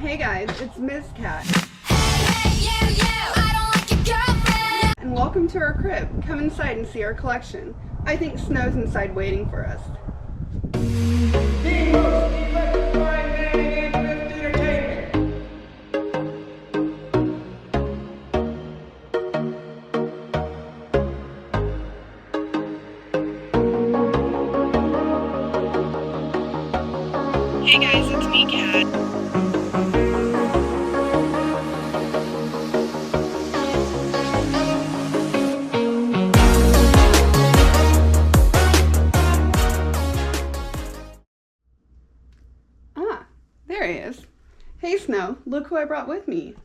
Hey guys, it's Miss Cat. Hey, you, I don't like your girlfriend. And welcome to our crib. Come inside and see our collection. I think Sno's inside waiting for us. Hey guys, it's me, Cat. Ah, there he is. Hey Sno, look who I brought with me.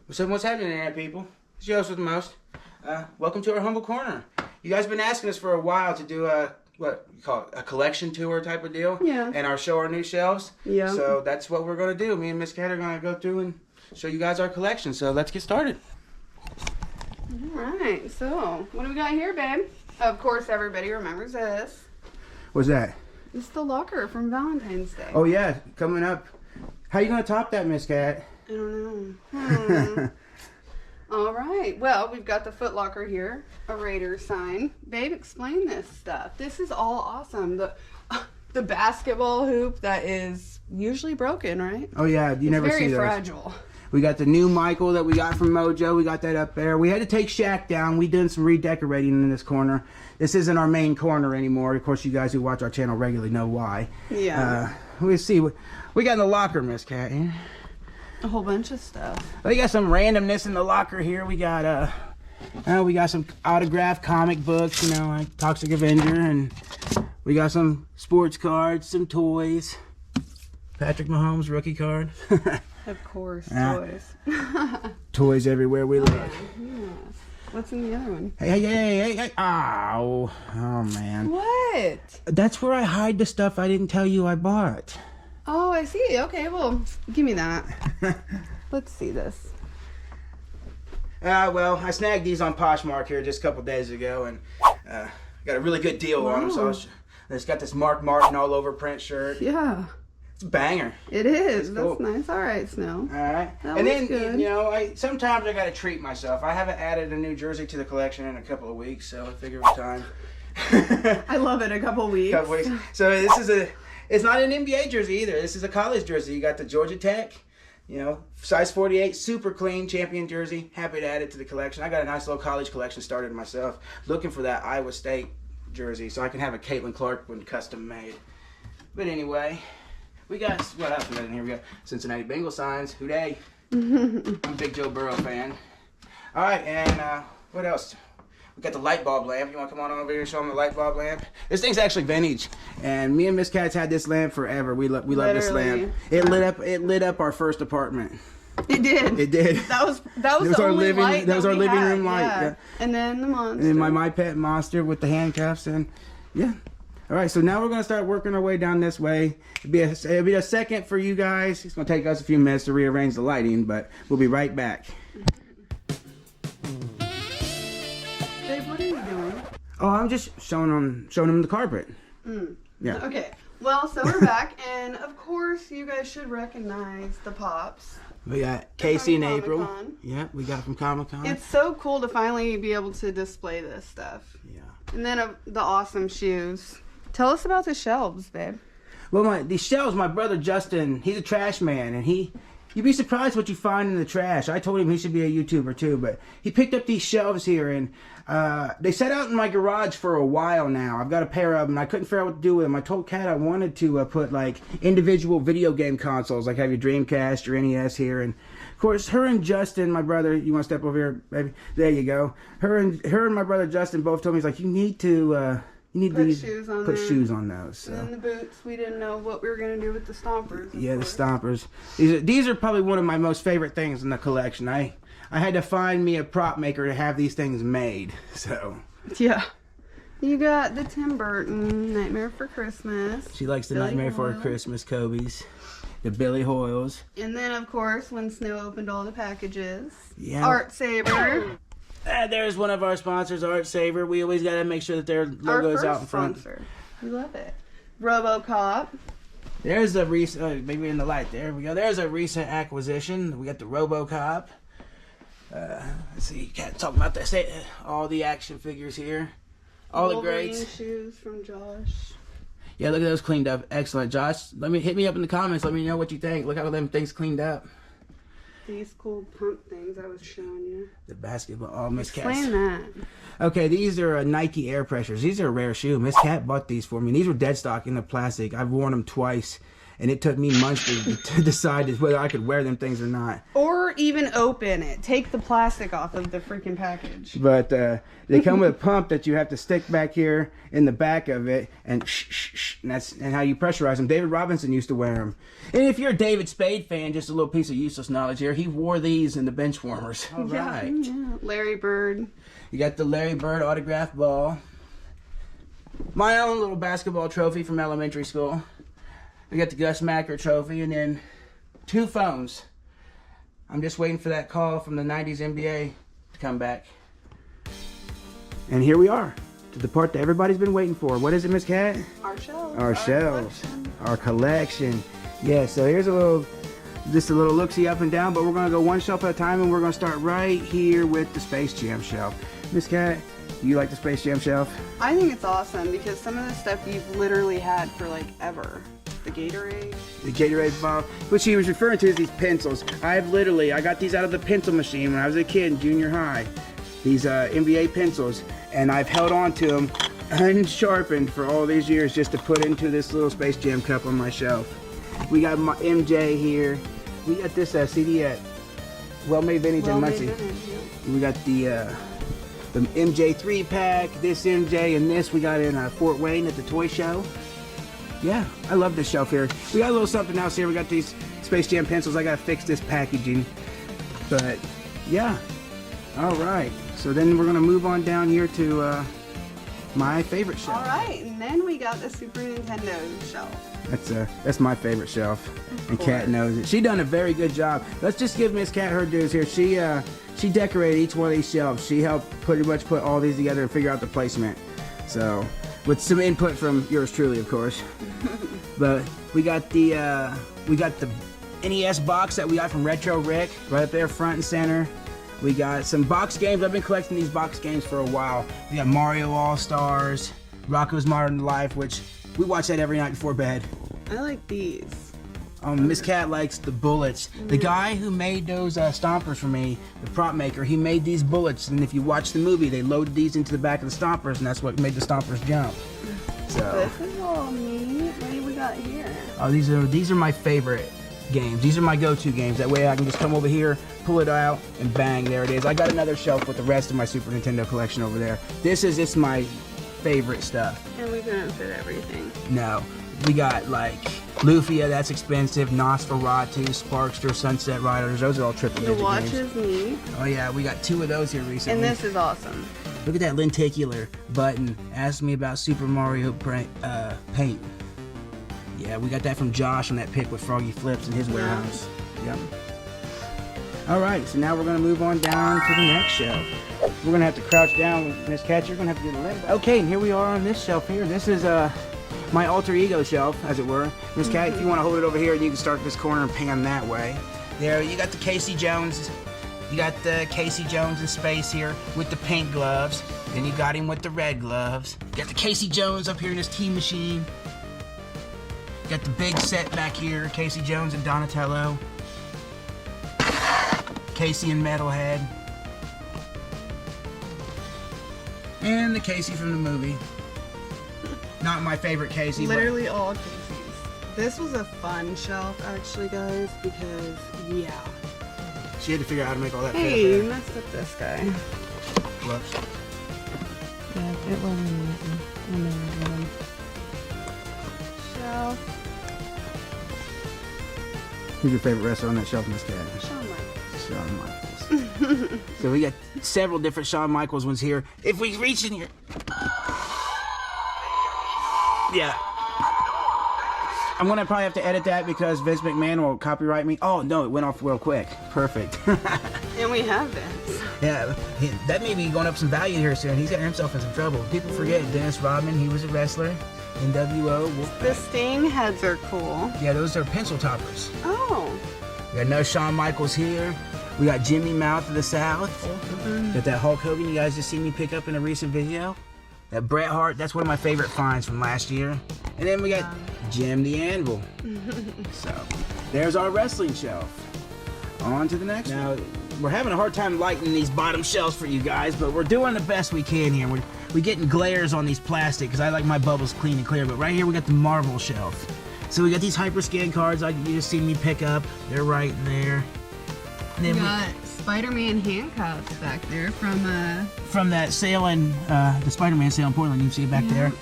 What's happening there, people? It's your host with the most. Welcome to our humble corner. You guys been asking us for a while to do a, what you call it, a collection tour type of deal? Yeah. And show our new shelves. Yeah. So that's what we're going to do. Me and Miss Cat are going to go through and show you guys our collection. So let's get started. Alright, so what do we got here, babe? Of course, everybody remembers this. What's that? It's the locker from Valentine's Day. Oh, yeah. Coming up. How you going to top that, Miss Cat? I don't know. All right. Well, we've got the Foot Locker here, a Raider sign. Babe, explain this stuff. This is all awesome. The basketball hoop that is usually broken, right? Oh, yeah. You never see those. Very fragile. We got the new Michael that we got from Mojo. We got that up there. We had to take Shaq down. We did some redecorating in this corner. This isn't our main corner anymore. Of course, you guys who watch our channel regularly know why. Yeah. We'll see what we got in the locker, Miss Cat. Here. A whole bunch of stuff. We got some randomness in the locker here. We got some autographed comic books, you know, like Toxic Avenger, and we got some sports cards, some toys. Patrick Mahomes rookie card. Of course, Yeah. toys. Toys everywhere we look. Yes. What's in the other one? Hey. Oh man. What? That's where I hide the stuff I didn't tell you I bought. Oh, I see. Okay, well, give me that. Let's see this. Well, I snagged these on Poshmark here just a couple days ago, and got a really good deal on them. So it's got this Mark Martin all over print shirt. Yeah. It's a banger. It is. It's That's cool. nice. All right, Sno. All right. That And was then, good. you know, sometimes I got to treat myself. I haven't added a new jersey to the collection in a couple of weeks, so I figure it's time. I love it. A couple weeks. So it's not an NBA jersey either. This is a college jersey. You got the Georgia Tech, you know, size 48, super clean champion jersey. Happy to add it to the collection. I got a nice little college collection started myself. Looking for that Iowa State jersey so I can have a Caitlin Clark one custom made. But anyway, we got, what else we got in here? We got Cincinnati Bengals signs. Hooday. I'm a big Joe Burrow fan. All right, and what else? We got the light bulb lamp. You want to come on over here and show them the light bulb lamp? This thing's actually vintage, and me and Miss Cat's had this lamp forever. We love this lamp. It lit up our first apartment. It did. It did. That was the our only living. light That was our we living had. room light. Yeah. Yeah. And then the monster. And then my pet monster with the handcuffs and yeah. All right, so now we're gonna start working our way down this way. It'll be a second for you guys. It's gonna take us a few minutes to rearrange the lighting, but we'll be right back. Babe, what are you doing? Oh, I'm just showing them the carpet. Yeah. Okay. Well, so we're back, and of course, you guys should recognize the Pops. We got Casey and From April. Comic-Con. Yeah, we got it from Comic-Con. It's so cool to finally be able to display this stuff. Yeah. And then the awesome shoes. Tell us about the shelves, babe. Well, these shelves, my brother Justin, he's a trash man, and you'd be surprised what you find in the trash. I told him he should be a YouTuber too, but he picked up these shelves here, and they sat out in my garage for a while now. I've got a pair of them, and I couldn't figure out what to do with them. I told Kat I wanted to put like individual video game consoles, like have your Dreamcast, your NES here, and of course, her and Justin, my brother, you want to step over here, baby? There you go. Her and my brother Justin both told me, he's like, you need to put shoes on those. So. And then the boots, we didn't know what we were going to do with the stompers. Yeah, the stompers. These are probably one of my most favorite things in the collection. I had to find me a prop maker to have these things made. So. Yeah. You got the Tim Burton Nightmare for Christmas. She likes the Billy Nightmare Hoyle. for Christmas Kobe's. The Billy Hoyles. And then, of course, when Sno opened all the packages. Yeah. Art Saber. There's one of our sponsors, Art Saver. We always got to make sure that their Our logo is first out in front. sponsor. We love it. RoboCop. There's a recent, maybe in the light. There we go. There's a recent acquisition. We got the RoboCop. Let's see. Can't talk about that. All the action figures here. All the Wolverine greats. shoes from Josh. Yeah, look at those cleaned up. Excellent, Josh. Hit me up in the comments. Let me know what you think. Look how them things cleaned up. These cool pump things I was showing you. The basketball. Oh, Miss Cat. Explain that. Okay, these are Nike Air Pressures. These are a rare shoe. Miss Cat bought these for me. These were dead stock in the plastic. I've worn them twice, and it took me months to decide whether I could wear them things or not. Or even open it. Take the plastic off of the freaking package. But they come with a pump that you have to stick back here in the back of it, and and how you pressurize them. David Robinson used to wear them. And if you're a David Spade fan, just a little piece of useless knowledge here, he wore these in the bench warmers. All right. Yeah. Larry Bird. You got the Larry Bird autographed ball. My own little basketball trophy from elementary school. We got the Gus Macker trophy, and then 2 phones. I'm just waiting for that call from the 90s NBA to come back. And here we are, to the part that everybody's been waiting for. What is it, Miss Cat? Our shelves. Our shelves. Collection. Our collection. Yeah, so here's just a little look-see up and down, but we're going to go one shelf at a time, and we're going to start right here with the Space Jam shelf. Miss Cat, do you like the Space Jam shelf? I think it's awesome because some of the stuff you've literally had for like ever. The Gatorade. The Gatorade ball. What she was referring to is these pencils. I got these out of the pencil machine when I was a kid in junior high. These NBA pencils, and I've held on to them unsharpened for all these years just to put into this little Space Jam cup on my shelf. We got my MJ here. We got this CD at Well-Made Vintage in Muncie. We got the MJ 3-pack, this MJ, and this we got in Fort Wayne at the toy show. Yeah, I love this shelf here. We got a little something else here. We got these Space Jam pencils. I gotta fix this packaging. But yeah. All right. So then we're gonna move on down here to my favorite shelf. All right, and then we got the Super Nintendo shelf. That's my favorite shelf, and Cat knows it. She done a very good job. Let's just give Miss Cat her dues here. She decorated each one of these shelves. She helped pretty much put all these together and figure out the placement. So, with some input from yours truly, of course. But we got the NES box that we got from Retro Rick right up there, front and center. We got some box games. I've been collecting these box games for a while. We got Mario All-Stars, Rocko's Modern Life, which we watch that every night before bed. I like these. Miss Cat likes the bullets. The guy who made those stompers for me, the prop maker, he made these bullets, and if you watch the movie, they loaded these into the back of the stompers, and that's what made the stompers jump. So This is all neat. What do we got here? oh, these are my favorite games. These are my go-to games. That way I can just come over here, pull it out, and bang, there it is. I got another shelf with the rest of my Super Nintendo collection over there. This is just my favorite stuff. And we couldn't fit everything. No, we got like Lufia, that's expensive, Nosferatu, Sparkster, Sunset Riders, those are all triple The digit watch games. is neat. Oh yeah, we got 2 of those here recently. And this is awesome. Look at that lenticular button. Ask me about Super Mario Paint. Yeah, we got that from Josh on that pic with Froggy Flips in his warehouse. Yep. All right, so now we're gonna move on down to the next shelf. We're gonna have to crouch down with Miss Cat. You're gonna have to do the lid. Okay, and here we are on this shelf here. This is my alter ego shelf, as it were. Miss Cat, if you want to hold it over here, you can start this corner and pan that way. There, you got the Casey Jones. You got the Casey Jones in space here with the pink gloves. Then you got him with the red gloves. You got the Casey Jones up here in his tea machine. You got the big set back here, Casey Jones and Donatello. Casey and Metalhead. And the Casey from the movie. Not my favorite Casey. Literally all Casey's. This was a fun shelf, actually, guys, because, yeah. She had to figure out how to make all that Hey, fit you up messed up this guy. there. Whoops. Yeah, it wasn't shelf. Who's your favorite wrestler on that shelf, Miss Cat? Shawn Michaels. Shawn Michaels. So we got several different Shawn Michaels ones here. If we reach in here. Yeah. I'm gonna probably have to edit that because Vince McMahon will copyright me. Oh no, it went off real quick. Perfect. And we have this. Yeah, that may be going up some value here soon. He's got himself in some trouble. People forget Dennis Rodman, he was a wrestler. NWO. The Sting heads are cool. Yeah, those are pencil toppers. Oh. We got another Shawn Michaels here. We got Jimmy Mouth of the South. Got that Hulk Hogan you guys just seen me pick up in a recent video. That Bret Hart, that's one of my favorite finds from last year. And then we got Jim the Anvil. So, there's our wrestling shelf. On to the next one. Now, we're having a hard time lighting these bottom shelves for you guys, but we're doing the best we can here. We're getting glares on these plastic because I like my bubbles clean and clear, but right here we got the Marvel shelf. So we got these Hyperscan cards like you just seen me pick up. They're right in there. And then We got Spider-Man handcuffs back there from that sale in the Spider-Man sale in Portland, you can see it back there.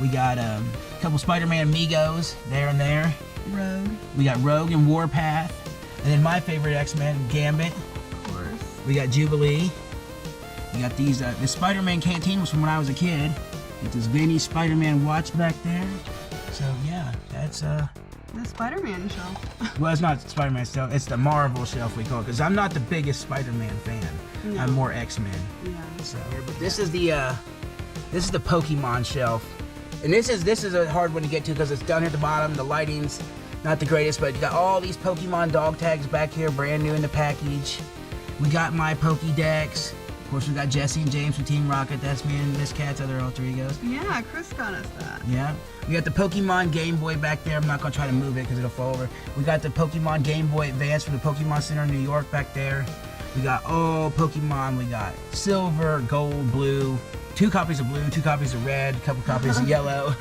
We got a couple Spider-Man Amigos there and there. Rogue. We got Rogue and Warpath. And then my favorite X-Men, Gambit. Of course. We got Jubilee. We got these, the Spider-Man canteen was from when I was a kid. With this Vinny Spider-Man watch back there. So yeah, that's The Spider-Man shelf. well, it's not Spider-Man shelf, it's the Marvel shelf we call it, because I'm not the biggest Spider-Man fan. No. I'm more X-Men. Yeah. So, but this is the Pokemon shelf, and this is a hard one to get to because it's down here at the bottom. The lighting's not the greatest, but you got all these Pokemon dog tags back here, brand new in the package. We got my Pokédex. Of course, we got Jesse and James from Team Rocket. That's me and Miss Cat's other alter egos. Yeah, Chris got us that. Yeah. We got the Pokemon Game Boy back there. I'm not gonna try to move it because it'll fall over. We got the Pokemon Game Boy Advance from the Pokemon Center in New York back there. We got all Pokemon. We got silver, gold, blue. 2 copies of blue, 2 copies of red, a couple copies of yellow.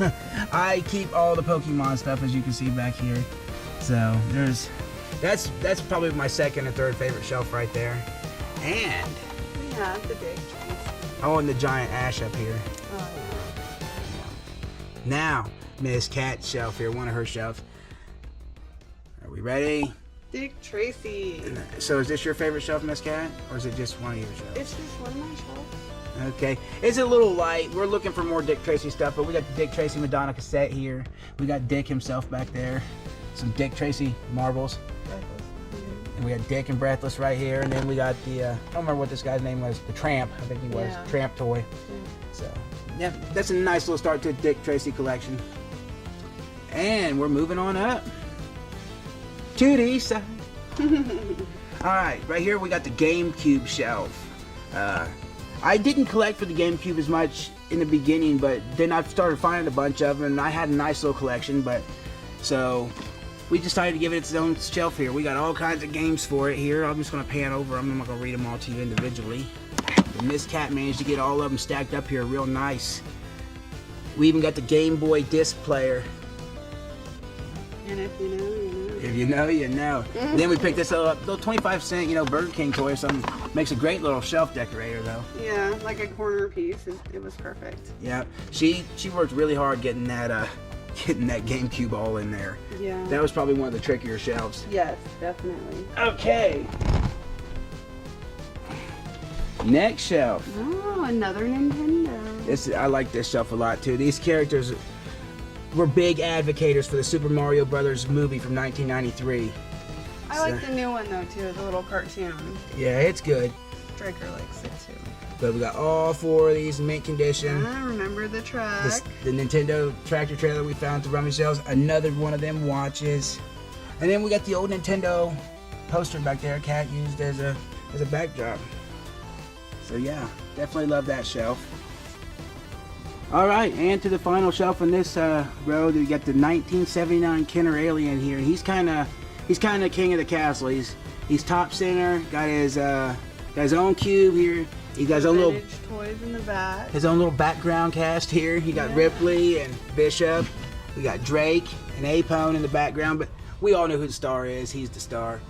I keep all the Pokemon stuff, as you can see back here. So that's probably my second and third favorite shelf right there. And Yeah, the big trees. oh, and the giant ash up here. Oh, Now, Miss Cat's shelf here, one of her shelves. Are we ready? Dick Tracy. So is this your favorite shelf, Miss Cat? Or is it just one of your shelves? It's just one of my shelves. Okay. It's a little light. We're looking for more Dick Tracy stuff, but we got the Dick Tracy Madonna cassette here. We got Dick himself back there. Some Dick Tracy marbles. And we got Dick and Breathless right here. And then we got the, I don't remember what this guy's name was, the Tramp, I think he was. Yeah. Tramp toy. So, yeah, that's a nice little start to the Dick Tracy collection. And we're moving on up to the side. Alright, right here we got the GameCube shelf. I didn't collect for the GameCube as much in the beginning, but then I started finding a bunch of them, and I had a nice little collection, but so we decided to give it its own shelf here. We got all kinds of games for it here. I'm just going to pan over them. I'm not going to read them all to you individually. And Miss Cat managed to get all of them stacked up here real nice. We even got the Game Boy disc player. And if you know, you know. If you know, you know. Then we picked this up, little 25-cent, Burger King toy or something. Makes a great little shelf decorator though. Yeah, like a corner piece. It was perfect. Yeah, she worked really hard getting that GameCube all in there. Yeah. That was probably one of the trickier shelves. Yes, definitely. Okay. Next shelf. Oh, another Nintendo. I like this shelf a lot too. These characters were big advocates for the Super Mario Brothers movie from 1993. I like the new one though too, the little cartoon. Yeah, it's good. Striker likes it too. But we got all 4 of these in mint condition. I remember the track. The Nintendo tractor trailer we found at the rummage sales. Another one of them watches. And then we got the old Nintendo poster back there Cat used as a backdrop. So yeah, definitely love that shelf. All right, and to the final shelf in this row, we got the 1979 Kenner Alien here. He's kind of king of the castle. He's top center. Got his own cube here. He got his own little Vintage toys in the back. his own little background cast here. He got Ripley and Bishop. We got Drake and Apone in the background, but we all know who the star is. He's the star.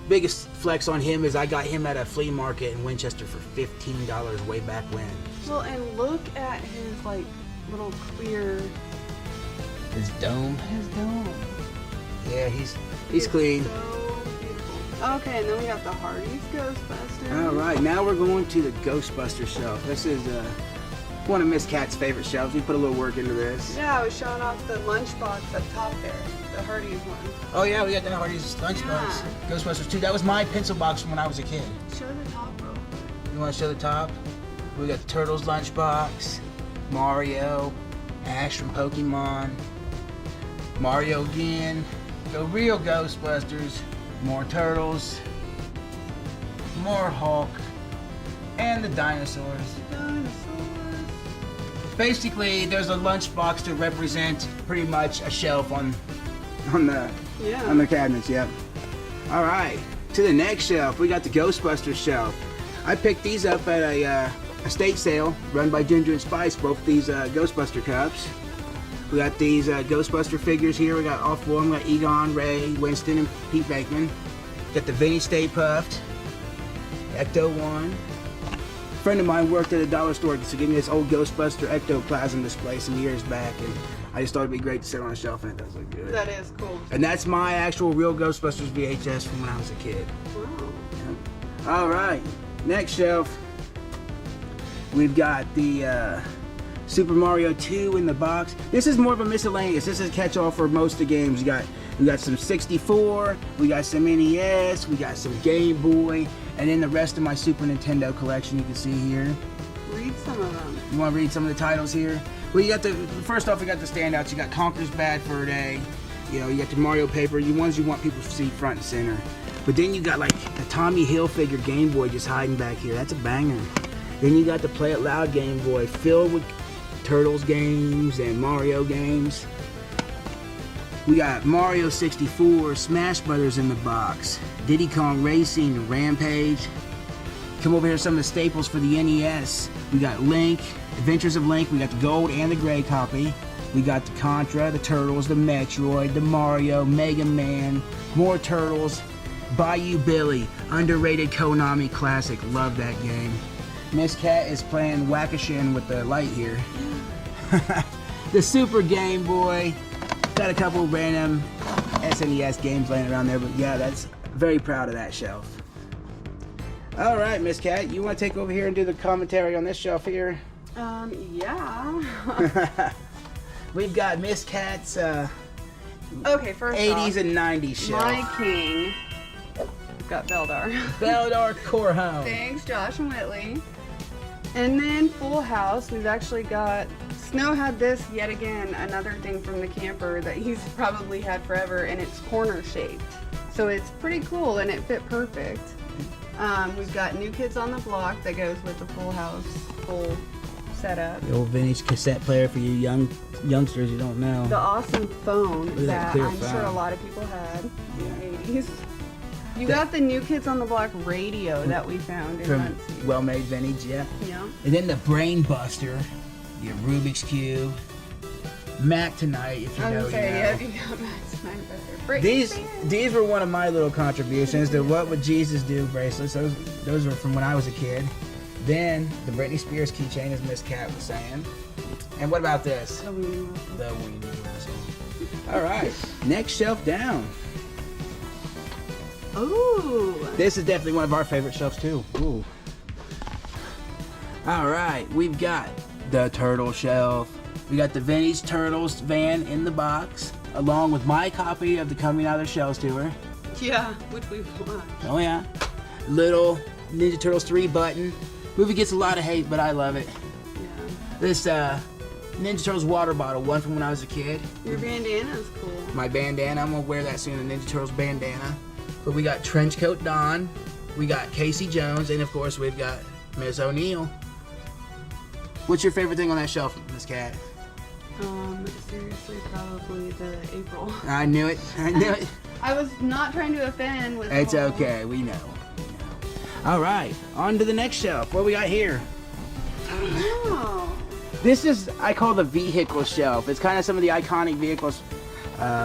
Biggest flex on him is I got him at a flea market in Winchester for $15 way back when. Well, and look at his like little clear His dome. dome. Yeah, he's It's clean. So beautiful. Okay, and then we got the Hardy's Ghostbusters. All right, now we're going to the Ghostbuster shelf. This is one of Miss Cat's favorite shelves. We put a little work into this. Yeah, I was showing off the lunchbox up top there, the Hardy's one. Oh yeah, we got the Hardy's lunchbox. Yeah. Ghostbusters 2. That was my pencil box from when I was a kid. Show the top real quick. You want to show the top? We got the Turtles lunchbox, Mario, Ash from Pokemon, Mario again, the real Ghostbusters, more Turtles, more Hulk, and the dinosaurs. Basically, there's a lunchbox to represent pretty much a shelf on the cabinets. Yep. All right, to the next shelf, we got the Ghostbusters shelf. I picked these up at a estate sale run by Ginger and Spice. Both these Ghostbuster cups. We got these Ghostbuster figures here. We got all four of them. We got Egon, Ray, Winston, and Pete Bankman. Got the Vinny Stay Puffed, Ecto-1. A friend of mine worked at a dollar store to give me this old Ghostbuster ectoplasm display some years back, and I just thought it'd be great to sit on a shelf, and it does look good. That is cool. And that's my actual real Ghostbusters VHS from when I was a kid. Wow. Yep. All right, next shelf. We've got the Super Mario 2 in the box. This is more of a miscellaneous. This is a catch-all for most of the games. We got some 64, we got some NES, we got some Game Boy, and then the rest of my Super Nintendo collection you can see here. Read some of them. You want to read some of the titles here? Well, you got first off, we got the standouts. You got Conker's Bad Fur Day. You know, you got the Mario paper, the ones you want people to see front and center. But then you got like the Tommy Hilfiger Game Boy just hiding back here. That's a banger. Then you got the Play It Loud Game Boy filled with Turtles games and Mario games. We got Mario 64, Smash Brothers in the box, Diddy Kong Racing, and Rampage. Come over here, some of the staples for the NES. We got Link, Adventures of Link. We got the gold and the gray copy. We got the Contra, the Turtles, the Metroid, the Mario, Mega Man, more Turtles, Bayou Billy, underrated Konami classic. Love that game. Miss Cat is playing Whack-A-Shin with the light here. The Super Game Boy. Got a couple random SNES games laying around there, but yeah, that's very proud of that shelf. All right, Miss Cat, you want to take over here and do the commentary on this shelf here? Yeah. We've got Miss Cat's Okay, first 80s off, and 90s shelf. my king. We've got Beldar. Beldar Core Home. Thanks, Josh and Whitley. And then Full House, we've actually got, Snow had this yet again, another thing from the camper that he's probably had forever, and it's corner shaped. So it's pretty cool and it fit perfect. We've got New Kids on the Block that goes with the Full House full setup. The old vintage cassette player for you youngsters you don't know. The awesome phone Look at that that clear I'm phone. sure a lot of people had Yeah. in the 80s. You got the New Kids on the Block radio that we found in From Muncie. well-made vintage, yeah. Yeah. And then the Brain Buster, your Rubik's Cube, Mac Tonight, if you I know, was you gonna say, yeah, know. if you got Max Mindbuster. These were one of my little contributions. The What Would Jesus Do bracelets. Those were from when I was a kid. Then the Britney Spears keychain, as Miss Cat was saying. And what about this? The Weenie Whistle. All right, next shelf down. Ooh. This is definitely one of our favorite shelves too. Ooh. All right, we've got the Turtle shelf. We got the Vintage Turtles van in the box, along with my copy of the Coming Out of the Shells tour. Yeah, which we've watched. Oh yeah. Little Ninja Turtles 3 button. Movie gets a lot of hate, but I love it. Yeah. This Ninja Turtles water bottle, one from when I was a kid. Your bandana's cool. My bandana, I'm gonna wear that soon, the Ninja Turtles bandana. But we got Trenchcoat Don, we got Casey Jones, and of course we've got Miss O'Neill. What's your favorite thing on that shelf, Miss Cat? Seriously, probably the April. I knew it. I knew it. I was not trying to offend with It's the whole- okay. We know. All right, on to the next shelf. What we got here? Oh. This is, I call the vehicle shelf. It's kind of some of the iconic vehicles.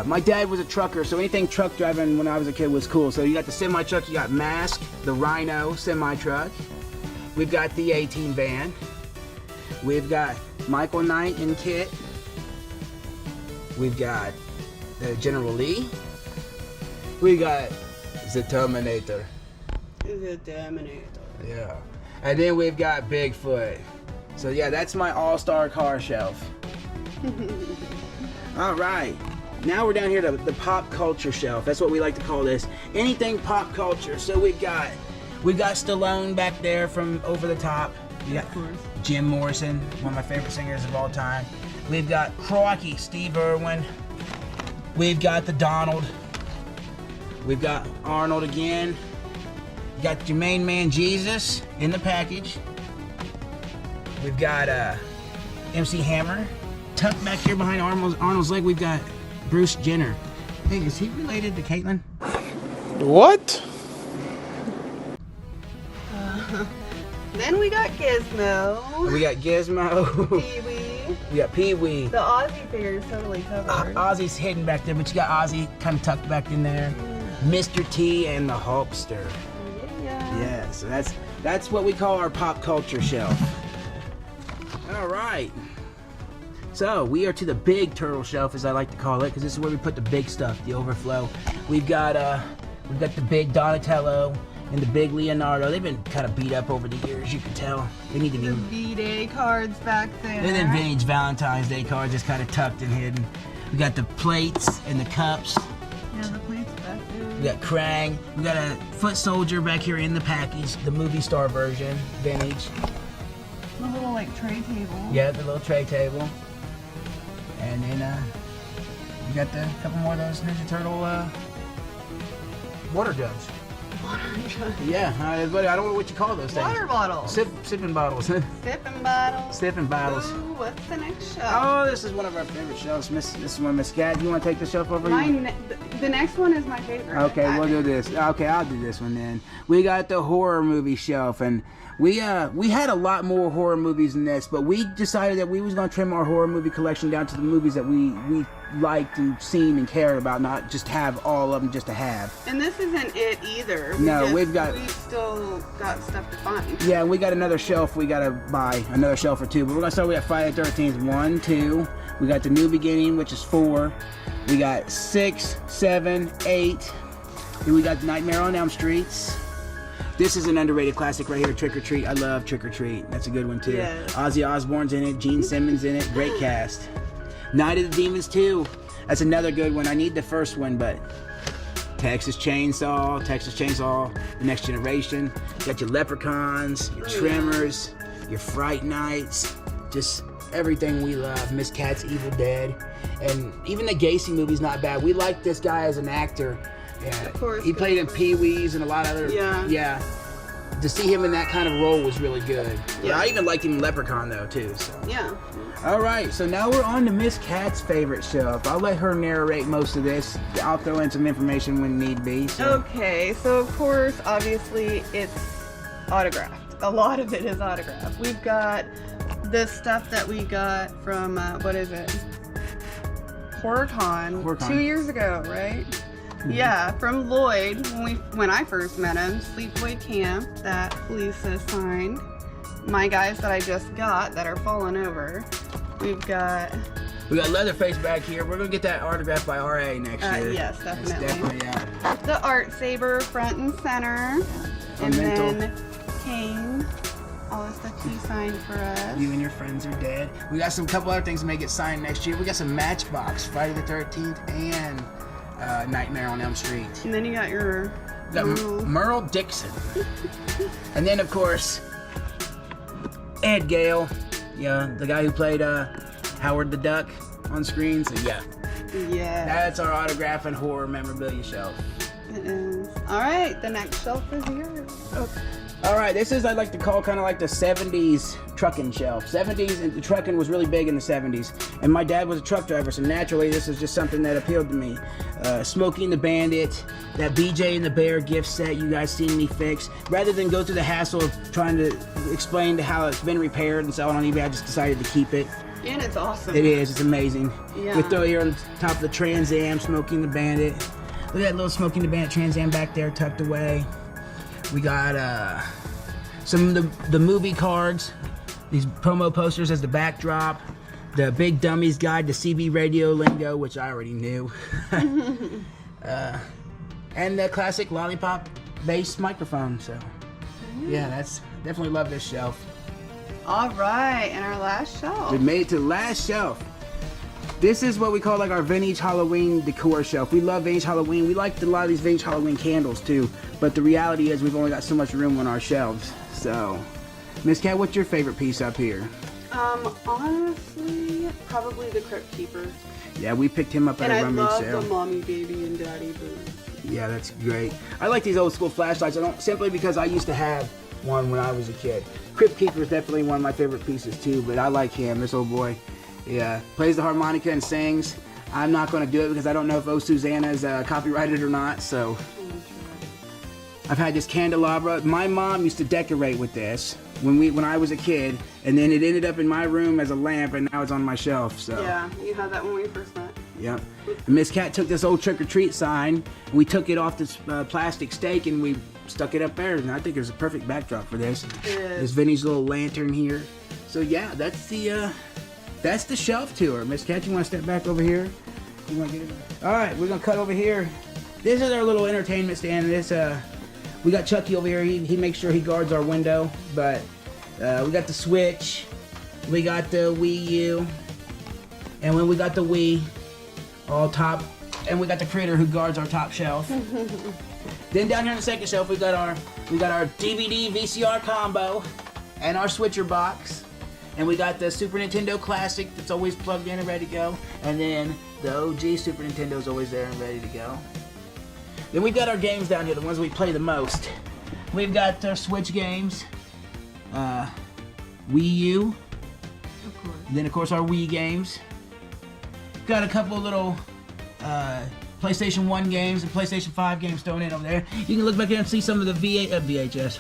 My dad was a trucker, so anything truck driving when I was a kid was cool. So you got the semi truck, you got Mask, the Rhino semi truck. We've got the A-Team van. We've got Michael Knight and Kit. We've got General Lee. We got the Terminator. The Terminator. Yeah. And then we've got Bigfoot. So yeah, that's my all-star car shelf. All right. Now we're down here to the pop culture shelf. That's what we like to call this. Anything pop culture. So we've got We got Stallone back there from Over the Top. We got Jim Morrison, one of my favorite singers of all time. We've got Crocky, Steve Irwin. We've got the Donald. We've got Arnold again. We got your main man Jesus in the package. We've got MC Hammer. Tucked back here behind Arnold's leg, we've got Bruce Jenner. Hey, is he related to Caitlyn? What? Then we got Gizmo. We got Gizmo. Pee-wee. We got Pee-wee. The Aussie figure is totally covered. Ozzy's hidden back there, but you got Ozzy kind of tucked back in there. Mr. T and the Hulkster. Yeah. Yeah, so that's what we call our pop culture shelf. All right. So we are to the big turtle shelf, as I like to call it, because this is where we put the big stuff, the overflow. We've got the big Donatello and the big Leonardo. They've been kind of beat up over the years, you can tell. They need to be. The V-Day cards back there. And then vintage Valentine's Day cards just kind of tucked and hidden. We got the plates and the cups. Yeah, the plates back there. We got Krang. We got a foot soldier back here in the package, the movie star version, vintage. The little like tray table. Yeah, the little tray table. And then we got a couple more of those Ninja Turtle water jugs. Water jug. Yeah, but I don't know what you call those things. Water bottles. Sipping bottles. Sipping bottles. Sipping bottles. Ooh, what's the next shelf? Oh, this is one of our favorite shelves. This is one, Miss Cat. You want to take the shelf over? The next one is my favorite. Okay, we'll do this. Okay, I'll do this one then. We got the horror movie shelf, and we had a lot more horror movies than this, but we decided that we was gonna trim our horror movie collection down to the movies that we liked and seen and cared about, not just have all of them just to have. And this isn't it either. We've still got stuff to find. Yeah, we got another shelf. We gotta buy another shelf or two, but we're gonna start with Friday the 13th. 1, 2. We got the New Beginning, which is 4. We got 6, 7, 8. Then we got Nightmare on Elm Street. This is an underrated classic right here, Trick or Treat. I love Trick or Treat. That's a good one too. Yes. Ozzy Osbourne's in it, Gene Simmons in it. Great cast. Night of the Demons 2. That's another good one. I need the first one, but Texas Chainsaw, The Next Generation. You got your Leprechauns, your Tremors, your Fright Nights, just everything we love. Miss Cat's Evil Dead. And even the Gacy movie's not bad. We like this guy as an actor. Yeah, of course. He played in Pee-wee's and a lot of other. Yeah. To see him in that kind of role was really good. Yeah. I even liked him in Leprechaun though too. So. Yeah. All right, so now we're on to Miss Cat's favorite shelf. I'll let her narrate most of this. I'll throw in some information when need be. So. Okay, so of course, obviously, it's autographed. A lot of it is autographed. We've got the stuff that we got from what is it? HorrorCon 2 years ago, right? Yeah, from Lloyd, when I first met him, Sleepaway Camp, that Lisa signed. My guys that I just got that are falling over. We got Leatherface back here. We're gonna get that autographed by RA next year. Yes, definitely. It's definitely the Art Saber front and center. And then Kane. All the stuff he signed for us. You and your friends are dead. We got some couple other things that may get signed next year. We got some Matchbox, Friday the 13th, and Nightmare on Elm Street. And then you got your Merle Dixon. And then of course Ed Gale, the guy who played Howard the Duck on screen. So yeah, that's our autograph and horror memorabilia shelf. It is. All right, the next shelf is yours. Okay. All right, this is, I like to call kind of like the 70s trucking shelf. 70s, and the trucking was really big in the 70s. And my dad was a truck driver, so naturally this is just something that appealed to me. Smokey and the Bandit, that BJ and the Bear gift set you guys seen me fix. Rather than go through the hassle of trying to explain how it's been repaired and sell it on eBay, I just decided to keep it. And it's awesome. It is, it's amazing. Yeah. We throw it here on top of the Trans Am, Smokey and the Bandit. Look at that little Smokey and the Bandit Trans Am back there tucked away. We got some of the movie cards, these promo posters as the backdrop, the Big Dummies Guide to CB Radio Lingo, which I already knew, and the classic lollipop-based microphone. So, yeah, that's definitely love this shelf. All right, and our last shelf. We made it to the last shelf. This is what we call like our vintage Halloween decor shelf. We love vintage Halloween. We like a lot of these vintage Halloween candles too. But the reality is we've only got so much room on our shelves. So, Miss Cat, what's your favorite piece up here? Honestly, probably the Crypt Keeper. Yeah, we picked him up at a rummage sale. And I love the Mommy, Baby, and Daddy booth. Yeah, that's great. I like these old school flashlights. I don't simply because I used to have one when I was a kid. Crypt Keeper is definitely one of my favorite pieces too, but I like him, this old boy. Yeah, plays the harmonica and sings. I'm not going to do it because I don't know if Oh Susanna is copyrighted or not, so. I've had this candelabra. My mom used to decorate with this when I was a kid, and then it ended up in my room as a lamp, and now it's on my shelf, so. Yeah, you had that when we first met. Yep. And Miss Cat took this old trick-or-treat sign, and we took it off this plastic stake, and we stuck it up there, and I think it was a perfect backdrop for this. This vintage little lantern here. So yeah, that's the shelf tour. Miss Cat, you want to step back over here? You want to get it? All right, we're gonna cut over here. This is our little entertainment stand. This we got Chucky over here. He makes sure he guards our window. But we got the Switch, we got the Wii U, and when we got the Wii, all top, and we got the Critter who guards our top shelf. Then down here on the second shelf, we got our DVD VCR combo, and our switcher box. And we got the Super Nintendo Classic that's always plugged in and ready to go. And then the OG Super Nintendo's always there and ready to go. Then we've got our games down here, the ones we play the most. We've got our Switch games, Wii U, Of course. then of course our Wii games. Got a couple little PlayStation 1 games and PlayStation 5 games thrown in over there. You can look back here and see some of the VHS.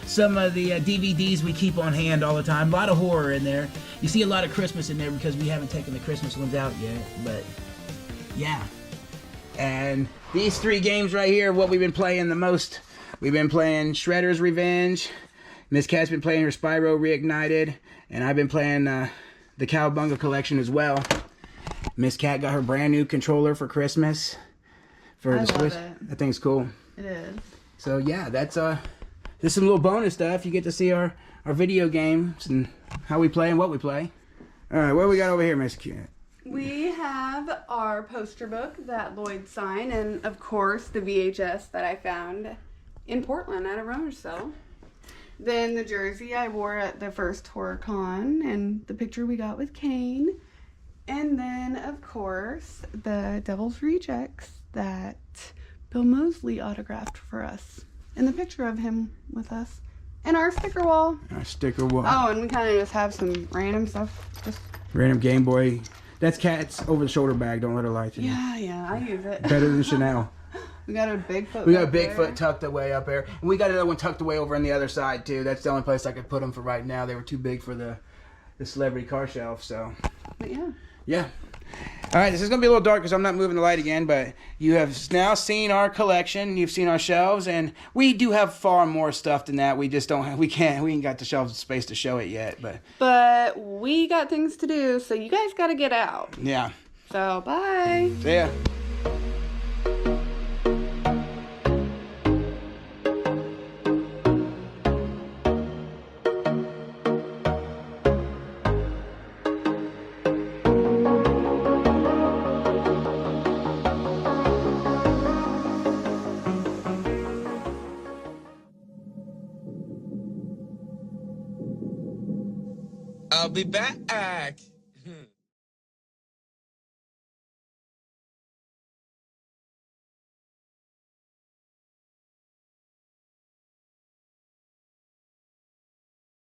Some of the DVDs we keep on hand all the time. A lot of horror in there. You see a lot of Christmas in there because we haven't taken the Christmas ones out yet, but yeah. And these three games right here are what we've been playing the most. We've been playing Shredder's Revenge. Miss Cat's been playing her Spyro Reignited, and I've been playing the Cowabunga collection as well. Miss Cat got her brand new controller for Christmas. For the Switch. I think it's cool. It is. So yeah, that's this is some little bonus stuff. You get to see our video games and how we play and what we play. All right, what do we got over here, Miss Cat? We have our poster book that Lloyd signed, and of course the VHS that I found in Portland at a rummage sale. Then the jersey I wore at the first Horror Con, and the picture we got with Kane. And then, of course, the Devil's Rejects that Bill Moseley autographed for us. And the picture of him with us. And our sticker wall. Our sticker wall. Oh, and we kind of just have some random stuff. Just Random Game Boy. That's Cat's over-the-shoulder bag. Don't let her lie to you. Yeah, I use it. Better than Chanel. We got a Bigfoot. We got a back Bigfoot there. tucked away up there. And we got another one tucked away over on the other side, too. That's the only place I could put them for right now. They were too big for the celebrity car shelf, so. But yeah. Yeah. All right, this is going to be a little dark because I'm not moving the light again, but you have now seen our collection. You've seen our shelves, and we do have far more stuff than that. We just don't have, we ain't got the shelves space to show it yet, but. But we got things to do, so you guys got to get out. Yeah. So, bye. See ya. I'll be back.